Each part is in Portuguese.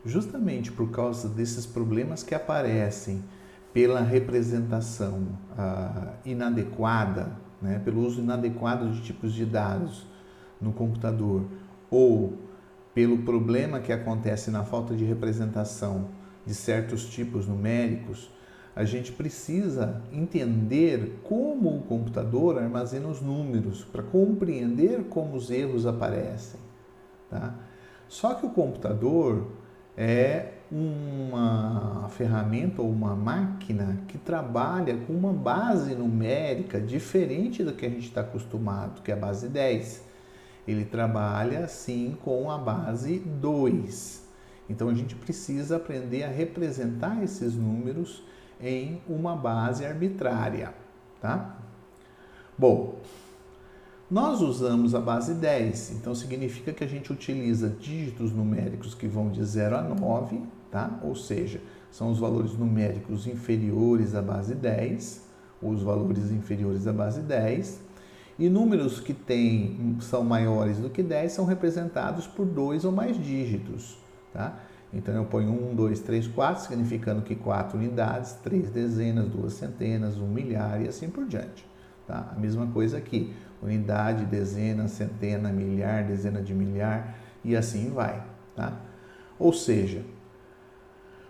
Justamente por causa desses problemas que aparecem pela representação inadequada, né, pelo uso inadequado de tipos de dados no computador, ou pelo problema que acontece na falta de representação de certos tipos numéricos, a gente precisa entender como o computador armazena os números para compreender como os erros aparecem. Tá? Só que o computador é uma ferramenta ou uma máquina que trabalha com uma base numérica diferente do que a gente está acostumado, que é a base 10. Ele trabalha, sim, com a base 2. Então, a gente precisa aprender a representar esses números em uma base arbitrária, tá? Bom, nós usamos a base 10, então significa que a gente utiliza dígitos numéricos que vão de 0 a 9, tá? Ou seja, são os valores numéricos inferiores à base 10, ou os valores inferiores à base 10, e números que são maiores do que 10 são representados por 2 ou mais dígitos, tá? Então eu ponho 1, 2, 3, 4, significando que 4 unidades, 3 dezenas, 2 centenas, 1 milhar e assim por diante. Tá? A mesma coisa aqui, unidade, dezena, centena, milhar, dezena de milhar e assim vai. Tá? Ou seja,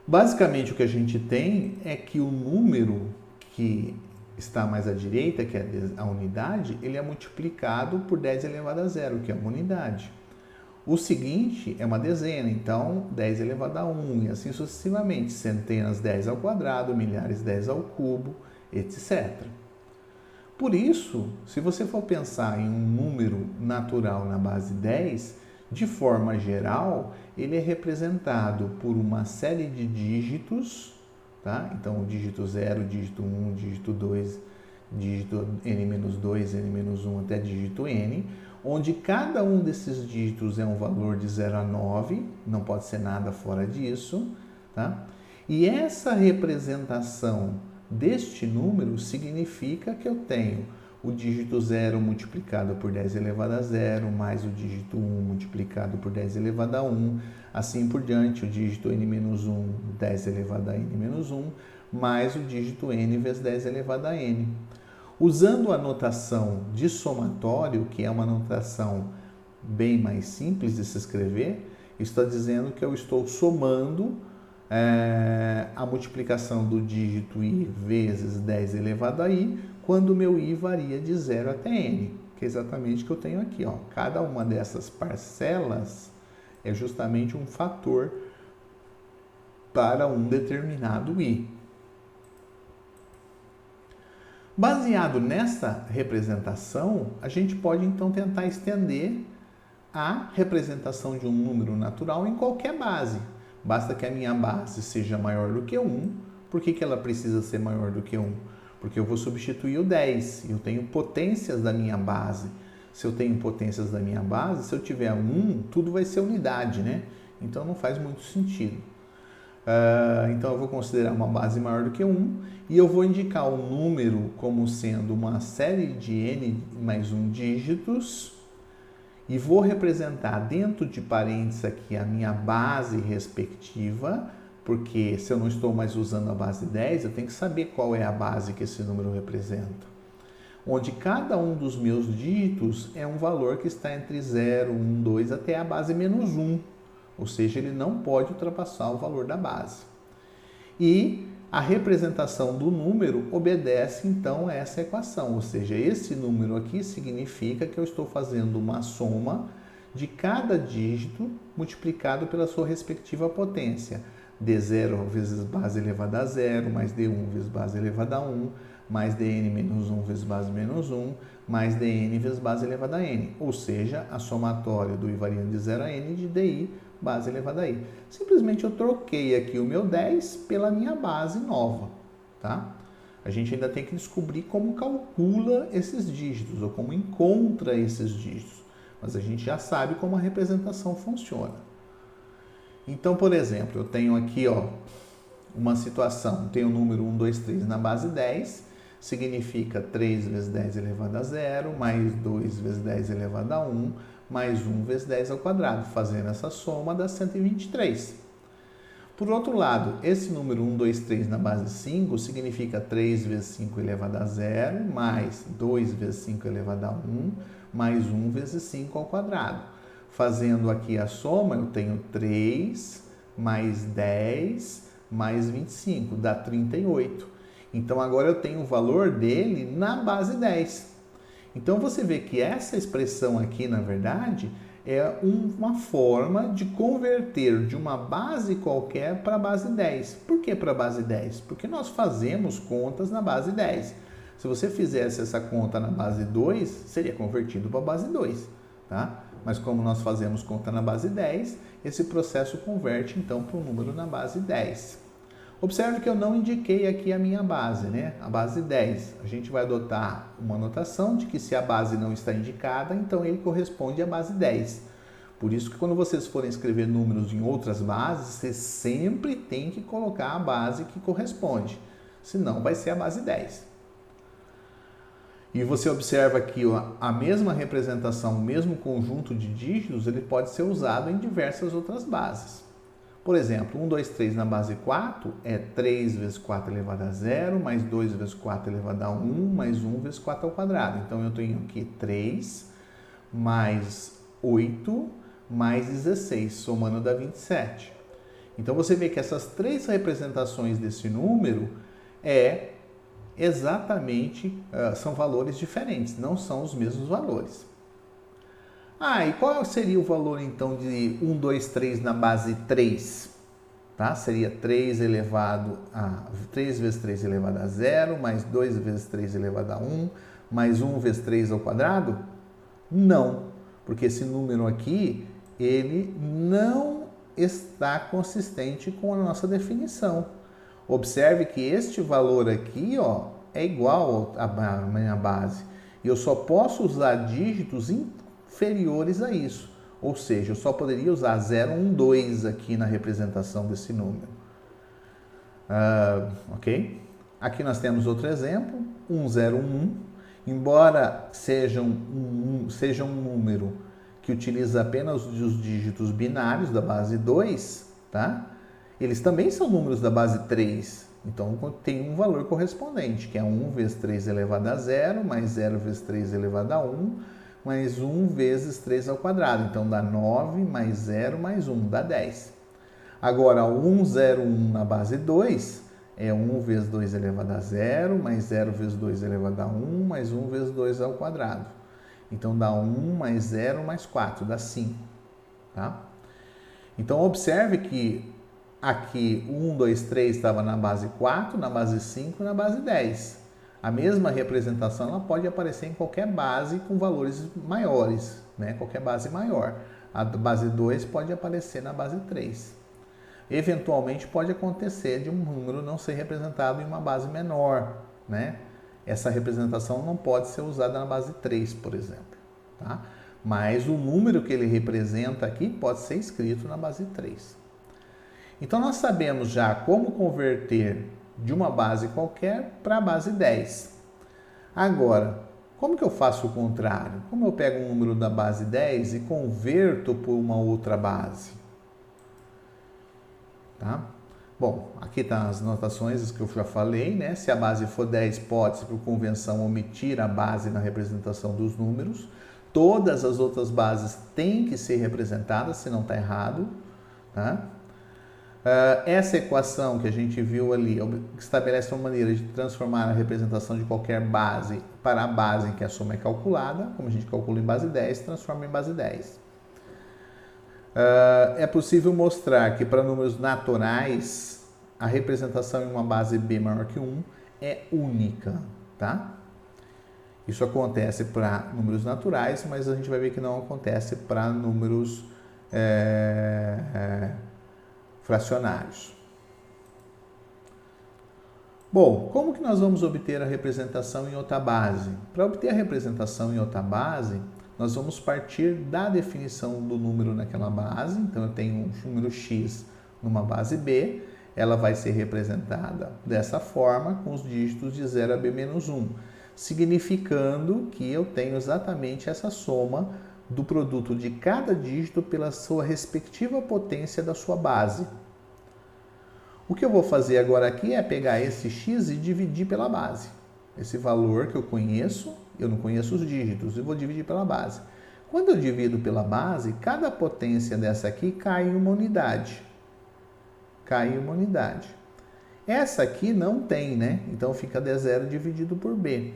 basicamente o que a gente tem é que o número que está mais à direita, que é a unidade, ele é multiplicado por 10 elevado a zero, que é uma unidade. O seguinte é uma dezena, então 10 elevado a 1 e assim sucessivamente, centenas 10 ao quadrado, milhares 10 ao cubo, etc. Por isso, se você for pensar em um número natural na base 10, de forma geral, ele é representado por uma série de dígitos, tá? Então, o dígito 0, dígito 1, dígito 2, dígito n-2, n-1 até dígito n, onde cada um desses dígitos é um valor de 0 a 9, não pode ser nada fora disso, tá? E essa representação deste número significa que eu tenho o dígito 0 multiplicado por 10 elevado a 0, mais o dígito 1 multiplicado por 10 elevado a 1, assim por diante, o dígito n-1, 10 elevado a n-1, mais o dígito n vezes 10 elevado a n. Usando a notação de somatório, que é uma notação bem mais simples de se escrever, está dizendo que eu estou somando a multiplicação do dígito i vezes 10 elevado a i, quando o meu i varia de 0 até n, que é exatamente o que eu tenho aqui. Ó. Cada uma dessas parcelas é justamente um fator para um determinado i. Baseado nessa representação, a gente pode então tentar estender a representação de um número natural em qualquer base. Basta que a minha base seja maior do que 1. Por que ela precisa ser maior do que 1? Porque eu vou substituir o 10 e eu tenho potências da minha base. Se eu tenho potências da minha base, se eu tiver 1, tudo vai ser unidade, né? Então não faz muito sentido. Então eu vou considerar uma base maior do que 1 e eu vou indicar o número como sendo uma série de n mais 1 dígitos e vou representar dentro de parênteses aqui a minha base respectiva, porque se eu não estou mais usando a base 10, eu tenho que saber qual é a base que esse número representa. Onde cada um dos meus dígitos é um valor que está entre 0, 1, 2 até a base menos 1. Ou seja, ele não pode ultrapassar o valor da base. E a representação do número obedece, então, a essa equação. Ou seja, esse número aqui significa que eu estou fazendo uma soma de cada dígito multiplicado pela sua respectiva potência. D0 vezes base elevada a 0, mais D1 vezes base elevada a 1, mais Dn menos 1 vezes base menos 1, mais Dn vezes base elevada a n. Ou seja, a somatória do i variando de 0 a n de Di base elevada a i. Simplesmente eu troquei aqui o meu 10 pela minha base nova, tá? A gente ainda tem que descobrir como calcula esses dígitos, ou como encontra esses dígitos. Mas a gente já sabe como a representação funciona. Então, por exemplo, eu tenho aqui uma situação, tenho o número 1, 2, 3 na base 10, significa 3 vezes 10 elevado a 0, mais 2 vezes 10 elevado a 1, mais 1 vezes 10 ao quadrado. Fazendo essa soma dá 123. Por outro lado, esse número 1, 2, 3 na base 5 significa 3 vezes 5 elevado a 0, mais 2 vezes 5 elevado a 1, mais 1 vezes 5 ao quadrado. Fazendo aqui a soma, eu tenho 3 mais 10 mais 25, dá 38. Então, agora eu tenho o valor dele na base 10. Então, você vê que essa expressão aqui, na verdade, é uma forma de converter de uma base qualquer para a base 10. Por que para a base 10? Porque nós fazemos contas na base 10. Se você fizesse essa conta na base 2, seria convertido para a base 2, tá? Mas como nós fazemos conta na base 10, esse processo converte então para um número na base 10. Observe que eu não indiquei aqui a minha base, né? A base 10. A gente vai adotar uma notação de que se a base não está indicada, então ele corresponde à base 10. Por isso que quando vocês forem escrever números em outras bases, você sempre tem que colocar a base que corresponde. Senão vai ser a base 10. E você observa que a mesma representação, o mesmo conjunto de dígitos, ele pode ser usado em diversas outras bases. Por exemplo, 1, 2, 3 na base 4 é 3 vezes 4 elevado a 0, mais 2 vezes 4 elevado a 1, mais 1 vezes 4 ao quadrado. Então, eu tenho aqui 3 mais 8 mais 16, somando dá 27. Então, você vê que essas três representações desse número são valores diferentes, não são os mesmos valores. E qual seria o valor, então, de 1, 2, 3 na base 3? Tá? Seria 3 vezes 3 elevado a 0, mais 2 vezes 3 elevado a 1, mais 1 vezes 3 ao quadrado? Não, porque esse número aqui, ele não está consistente com a nossa definição. Observe que este valor aqui, ó, é igual à minha base. E eu só posso usar dígitos inferiores a isso. Ou seja, eu só poderia usar 0, 1, 2 aqui na representação desse número. Ok? Aqui nós temos outro exemplo, 1, 0, 1. Embora seja um número que utiliza apenas os dígitos binários da base 2, tá? Eles também são números da base 3. Então, tem um valor correspondente, que é 1 vezes 3 elevado a 0, mais 0 vezes 3 elevado a 1, mais 1 vezes 3 ao quadrado. Então, dá 9, mais 0, mais 1, dá 10. Agora, 1, 0, 1 na base 2 é 1 vezes 2 elevado a 0, mais 0 vezes 2 elevado a 1, mais 1 vezes 2 ao quadrado. Então, dá 1 mais 0 mais 4, dá 5. Tá? Então, observe que aqui 1, 2, 3 estava na base 4, na base 5 e na base 10. A mesma representação ela pode aparecer em qualquer base com valores maiores, né? Qualquer base maior. A base 2 pode aparecer na base 3. Eventualmente pode acontecer de um número não ser representado em uma base menor, né? Essa representação não pode ser usada na base 3, por exemplo, tá? Mas o número que ele representa aqui pode ser escrito na base 3. Então, nós sabemos já como converter de uma base qualquer para a base 10. Agora, como que eu faço o contrário? Como eu pego um número da base 10 e converto por uma outra base? Tá? Bom, aqui estão as notações que eu já falei, né? Se a base for 10, pode-se, por convenção, omitir a base na representação dos números. Todas as outras bases têm que ser representadas, senão está errado, tá? Essa equação que a gente viu ali estabelece uma maneira de transformar a representação de qualquer base para a base em que a soma é calculada. Como a gente calcula em base 10, transforma em base 10. É possível mostrar que para números naturais, a representação em uma base b maior que 1 é única, tá? Isso acontece para números naturais, mas a gente vai ver que não acontece para números fracionários. Bom, como que nós vamos obter a representação em outra base? Para obter a representação em outra base, nós vamos partir da definição do número naquela base. Então, eu tenho um número x numa base b, ela vai ser representada dessa forma, com os dígitos de 0 a b menos 1, significando que eu tenho exatamente essa soma do produto de cada dígito pela sua respectiva potência da sua base. O que eu vou fazer agora aqui é pegar esse x e dividir pela base. Esse valor que eu não conheço os dígitos, eu vou dividir pela base. Quando eu divido pela base, cada potência dessa aqui cai em uma unidade. Cai em uma unidade. Essa aqui não tem, né? Então fica D0 dividido por B.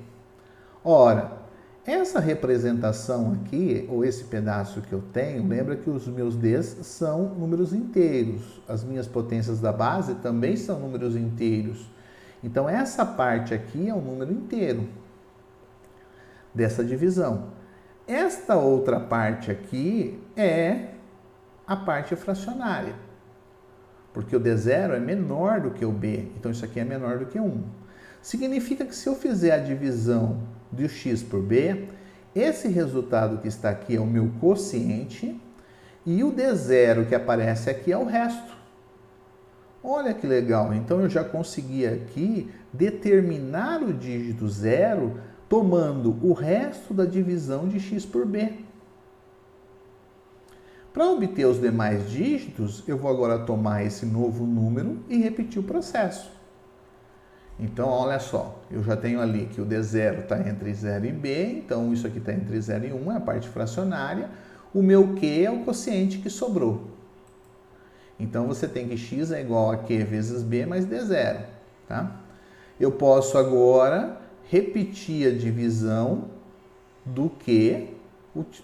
Ora, essa representação aqui, ou esse pedaço que eu tenho, lembra que os meus Ds são números inteiros. As minhas potências da base também são números inteiros. Então essa parte aqui é um número inteiro dessa divisão. Esta outra parte aqui é a parte fracionária, porque o D0 é menor do que o B, então isso aqui é menor do que 1. Significa que se eu fizer a divisão do x por B, esse resultado que está aqui é o meu quociente e o D0 que aparece aqui é o resto. Olha que legal, então eu já consegui aqui determinar o dígito 0 tomando o resto da divisão de x por B. Para obter os demais dígitos, eu vou agora tomar esse novo número e repetir o processo. Então, olha só, eu já tenho ali que o D0 está entre 0 e B, então isso aqui está entre 0 e 1, é a parte fracionária. O meu Q é o quociente que sobrou. Então, você tem que x é igual a Q vezes B mais D0. Tá? Eu posso agora repetir a divisão do Q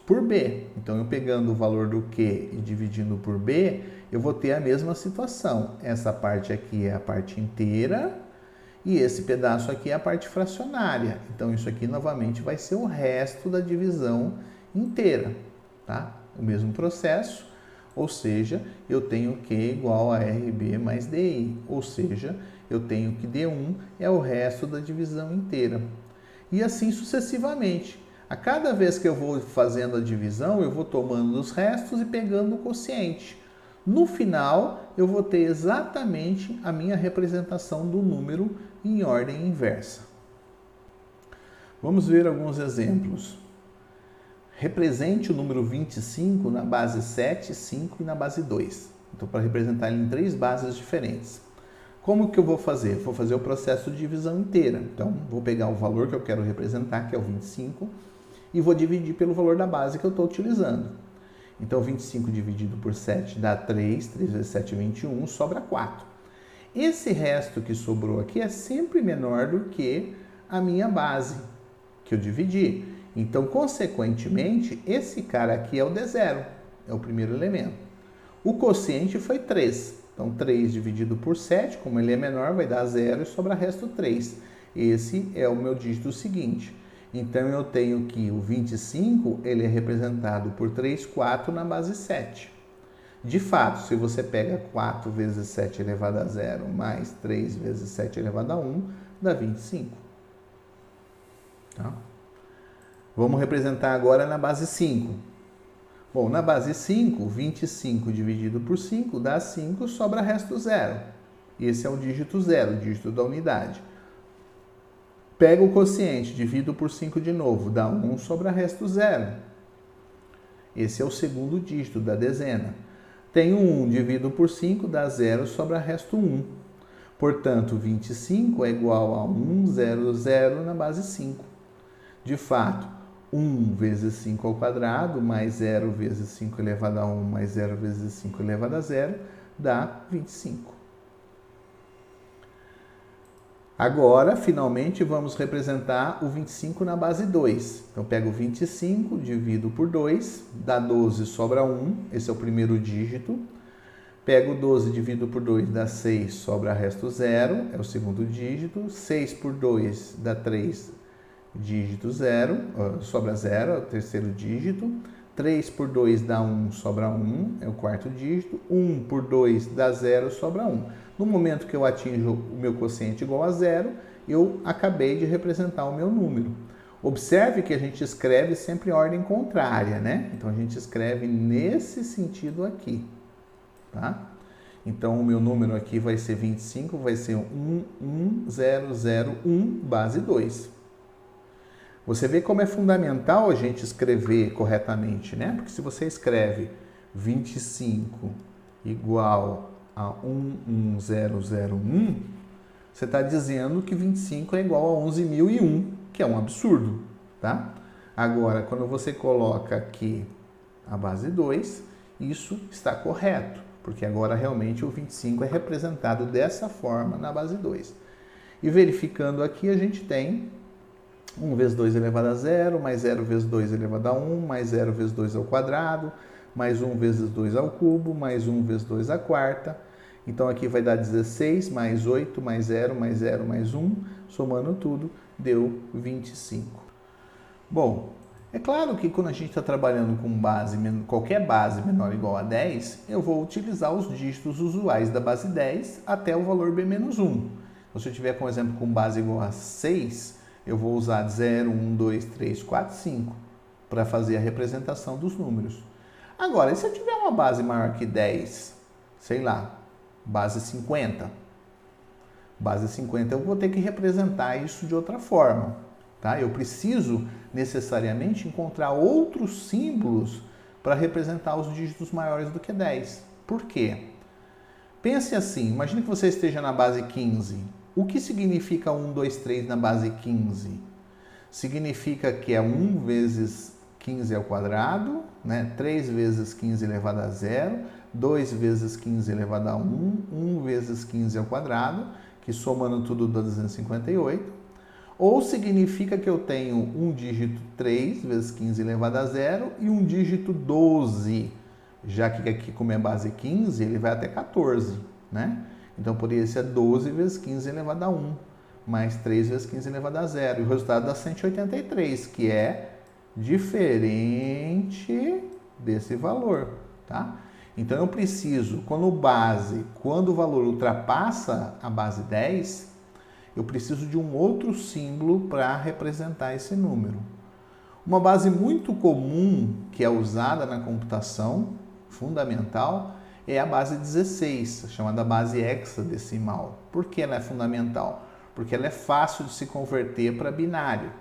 por B. Então, eu pegando o valor do Q e dividindo por B, eu vou ter a mesma situação. Essa parte aqui é a parte inteira e esse pedaço aqui é a parte fracionária. Então, isso aqui novamente vai ser o resto da divisão inteira. Tá? O mesmo processo, ou seja, eu tenho Q igual a RB mais DI, ou seja, eu tenho que D1 é o resto da divisão inteira. E assim sucessivamente. A cada vez que eu vou fazendo a divisão, eu vou tomando os restos e pegando o quociente. No final, eu vou ter exatamente a minha representação do número em ordem inversa. Vamos ver alguns exemplos. Represente o número 25 na base 7, 5 e na base 2. Então, para representar ele em 3 bases diferentes. Como que eu vou fazer? Vou fazer o processo de divisão inteira. Então, vou pegar o valor que eu quero representar, que é o 25, e vou dividir pelo valor da base que eu estou utilizando. Então, 25 dividido por 7 dá 3, 3 vezes 7 é 21, sobra 4. Esse resto que sobrou aqui é sempre menor do que a minha base, que eu dividi. Então, consequentemente, esse cara aqui é o D0, é o primeiro elemento. O quociente foi 3. Então, 3 dividido por 7, como ele é menor, vai dar 0 e sobra resto 3. Esse é o meu dígito seguinte. Então, eu tenho que o 25, ele é representado por 3, 4 na base 7. De fato, se você pega 4 vezes 7 elevado a 0 mais 3 vezes 7 elevado a 1, dá 25. Tá? Vamos representar agora na base 5. Bom, na base 5, 25 dividido por 5 dá 5, sobra resto 0. Esse é o dígito 0, o dígito da unidade. Pega o quociente, divido por 5 de novo, dá 1, sobra resto 0. Esse é o segundo dígito da dezena. Tenho 1, divido por 5, dá 0, sobra resto 1. Portanto, 25 é igual a 1, 0, 0 na base 5. De fato, 1 vezes 5 ao quadrado, mais 0 vezes 5 elevado a 1, mais 0 vezes 5 elevado a 0, dá 25. Agora, finalmente, vamos representar o 25 na base 2. Então, pego o 25, divido por 2, dá 12, sobra 1, esse é o primeiro dígito. Pego 12, divido por 2, dá 6, sobra resto 0, é o segundo dígito. 6 por 2 dá 3, dígito 0, sobra 0, é o terceiro dígito. 3 por 2 dá 1, sobra 1, é o quarto dígito. 1 por 2 dá 0, sobra 1. No momento que eu atinjo o meu quociente igual a 0, eu acabei de representar o meu número. Observe que a gente escreve sempre em ordem contrária, né? Então, a gente escreve nesse sentido aqui, tá? Então, o meu número aqui vai ser 25, vai ser 11001, base 2. Você vê como é fundamental a gente escrever corretamente, né? Porque se você escreve 25 igual a 11001, você está dizendo que 25 é igual a 11.001, que é um absurdo, tá? Agora, quando você coloca aqui a base 2, isso está correto, porque agora realmente o 25 é representado dessa forma na base 2. E verificando aqui, a gente tem 1 vezes 2 elevado a 0, mais 0 vezes 2 elevado a 1, mais 0 vezes 2 ao quadrado, mais 1 vezes 2 ao cubo, mais 1 vezes 2 à quarta. Então aqui vai dar 16, mais 8, mais 0, mais 0, mais 1, somando tudo, deu 25. Bom, é claro que quando a gente está trabalhando com qualquer base menor ou igual a 10, eu vou utilizar os dígitos usuais da base 10 até o valor b-1. Então, se eu tiver, por exemplo, com base igual a 6, eu vou usar 0, 1, 2, 3, 4, 5 para fazer a representação dos números. Agora, e se eu tiver uma base maior que 10, sei lá, base 50? Base 50 eu vou ter que representar isso de outra forma, tá? Eu preciso necessariamente encontrar outros símbolos para representar os dígitos maiores do que 10. Por quê? Pense assim, imagine que você esteja na base 15. O que significa 1, 2, 3 na base 15? Significa que é 1 vezes 15 ao quadrado, né? 3 vezes 15 elevado a 0, 2 vezes 15 elevado a 1, 1 vezes 15 ao quadrado, que somando tudo dá 258. Ou significa que eu tenho um dígito 3 vezes 15 elevado a 0 e um dígito 12, já que aqui, como é base 15, ele vai até 14, né? Então, poderia ser 12 vezes 15 elevado a 1, mais 3 vezes 15 elevado a 0. E o resultado dá 183, que é diferente desse valor, tá? Então, eu preciso, quando o valor ultrapassa a base 10, eu preciso de um outro símbolo para representar esse número. Uma base muito comum que é usada na computação fundamental é a base 16, chamada base hexadecimal. Por que ela é fundamental? Porque ela é fácil de se converter para binário,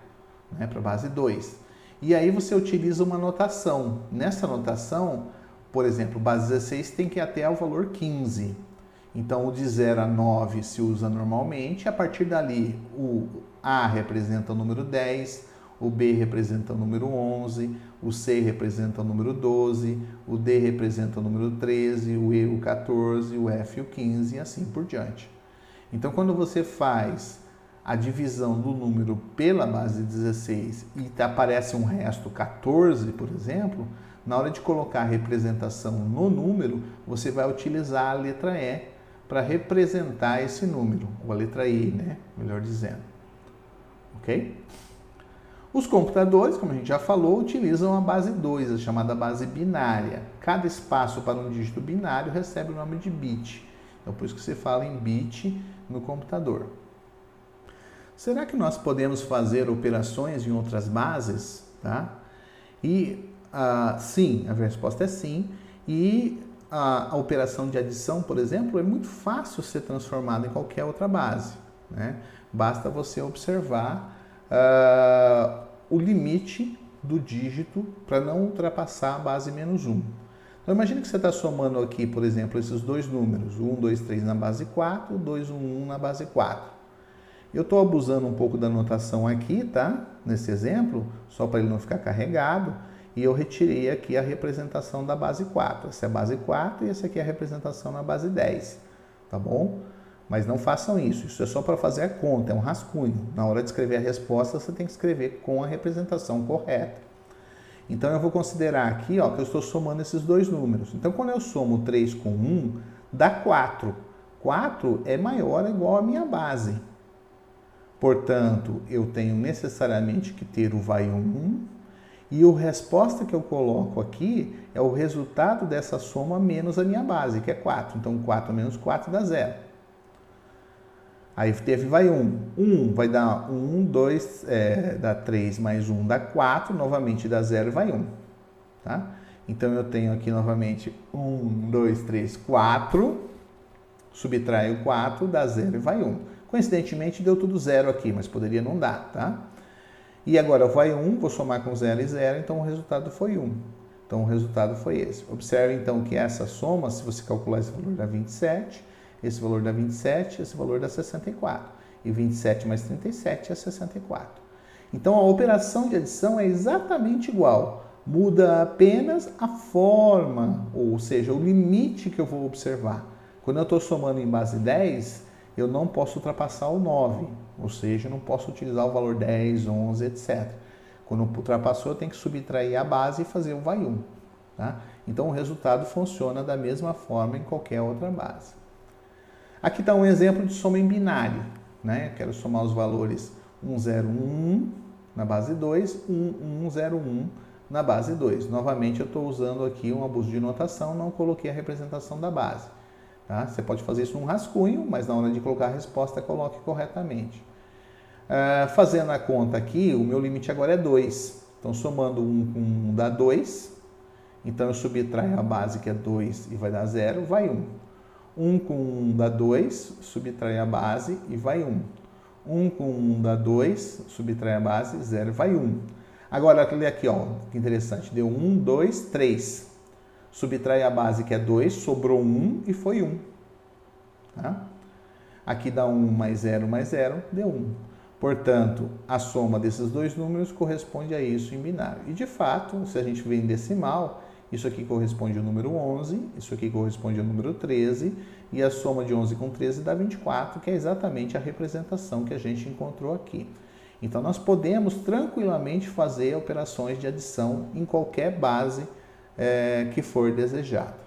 né, para base 2. E aí você utiliza uma notação. Nessa notação, por exemplo, base 16 tem que ir até o valor 15. Então, o de 0 a 9 se usa normalmente. A partir dali, o A representa o número 10, o B representa o número 11, o C representa o número 12, o D representa o número 13, o E o 14, o F o 15 e assim por diante. Então, quando você faz a divisão do número pela base 16 e aparece um resto 14, por exemplo, na hora de colocar a representação no número, você vai utilizar a letra E para representar esse número, ou a letra I, né? Melhor dizendo. Ok? Os computadores, como a gente já falou, utilizam a base 2, a chamada base binária. Cada espaço para um dígito binário recebe o nome de bit. Então, por isso que se fala em bit no computador. Será que nós podemos fazer operações em outras bases? Tá? E sim, a resposta é sim. E a operação de adição, por exemplo, é muito fácil ser transformada em qualquer outra base, né? Basta você observar o limite do dígito para não ultrapassar a base menos 1. Então, imagine que você está somando aqui, por exemplo, esses dois números, 1, 2, 3 na base 4, 2, 1, 1 na base 4. Eu estou abusando um pouco da notação aqui, tá? Nesse exemplo, só para ele não ficar carregado. E eu retirei aqui a representação da base 4. Essa é a base 4 e essa aqui é a representação na base 10, tá bom? Mas não façam isso, isso é só para fazer a conta, é um rascunho. Na hora de escrever a resposta, você tem que escrever com a representação correta. Então, eu vou considerar aqui ó, que eu estou somando esses dois números. Então, quando eu somo 3 com 1, dá 4. 4 é maior ou igual à minha base. Portanto, eu tenho necessariamente que ter o vai 1, e a resposta que eu coloco aqui é o resultado dessa soma menos a minha base, que é 4. Então, 4 menos 4 dá 0. Aí teve vai 1. 1 vai dar 1, 2, dá 3 mais 1 dá 4. Novamente dá 0 e vai 1. Tá? Então, eu tenho aqui novamente 1, 2, 3, 4. Subtraio 4, dá 0 e vai 1. Coincidentemente, deu tudo 0 aqui, mas poderia não dar, tá? E agora vai 1, vou somar com 0 e 0, então o resultado foi 1. Então o resultado foi esse. Observe então que essa soma, se você calcular esse valor dá 27, esse valor dá 27, esse valor dá 64. E 27 mais 37 é 64. Então a operação de adição é exatamente igual. Muda apenas a forma, ou seja, o limite que eu vou observar. Quando eu estou somando em base 10, eu não posso ultrapassar o 9, ou seja, eu não posso utilizar o valor 10, 11, etc. Quando ultrapassou, eu tenho que subtrair a base e fazer o vai 1. Tá? Então o resultado funciona da mesma forma em qualquer outra base. Aqui está um exemplo de soma em binário. Né? Eu quero somar os valores 101 na base 2, 1101 na base 2. Novamente, eu estou usando aqui um abuso de notação, não coloquei a representação da base. Tá? Você pode fazer isso num rascunho, mas na hora de colocar a resposta, coloque corretamente. Fazendo a conta aqui, o meu limite agora é 2. Então, somando 1 com 1 dá 2. Então, eu subtraio a base, que é 2, e vai dar 0, vai 1. 1 com 1 dá 2, subtrai a base e vai 1. 1 com 1 dá 2, subtrai a base, 0, vai 1. Agora, olha aqui, ó, que interessante, deu 1, 2, 3. Subtrai a base, que é 2, sobrou 1 e foi 1. Tá? Aqui dá 1 mais 0, deu 1. Portanto, a soma desses dois números corresponde a isso em binário. E, de fato, se a gente vê em decimal, isso aqui corresponde ao número 11, isso aqui corresponde ao número 13, e a soma de 11 com 13 dá 24, que é exatamente a representação que a gente encontrou aqui. Então, nós podemos tranquilamente fazer operações de adição em qualquer base que for desejada.